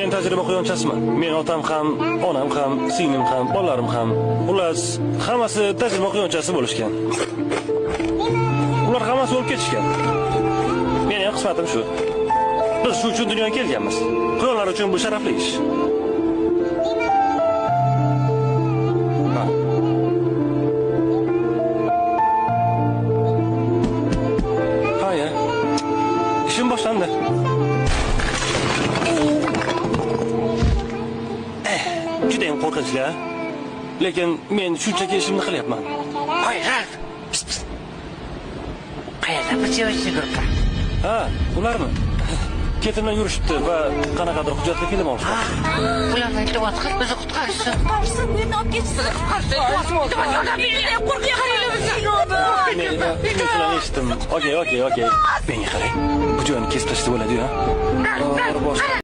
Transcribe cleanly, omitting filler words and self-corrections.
Men tajriba quyonchasiman. Men otam ham, onam ham, singlim ham, bolalarim ham. Xullas, hammasi tajriba quyonchasi bo'lishgan. Ular hammasi o'lib ketishgan. Meni ham qismatim shu. Biz shu uchun dunyoga kelganmiz. Quyonlar uchun bu sharafli ish. Haya. İşim boshlandi. Judayam qo'rqinchli. Lekin men shunchaki ishimni qilyapman. Qo'y, Ralf. Qayerda bu sevishni ko'ribman? Ha, ularmi? Ketimdan yurishibdi va qanaqadir hujjatli film olishdi. Ularni iltimos qil, bizni qutqarishsin. Qutqarsin, meni olib ketsin. Qutqarsin. Yordam bering, qo'rqyapman. Men shuni eshitdim. Okey. Menga qarang. Bu joyni kesib tashlab bo'ladi-ku.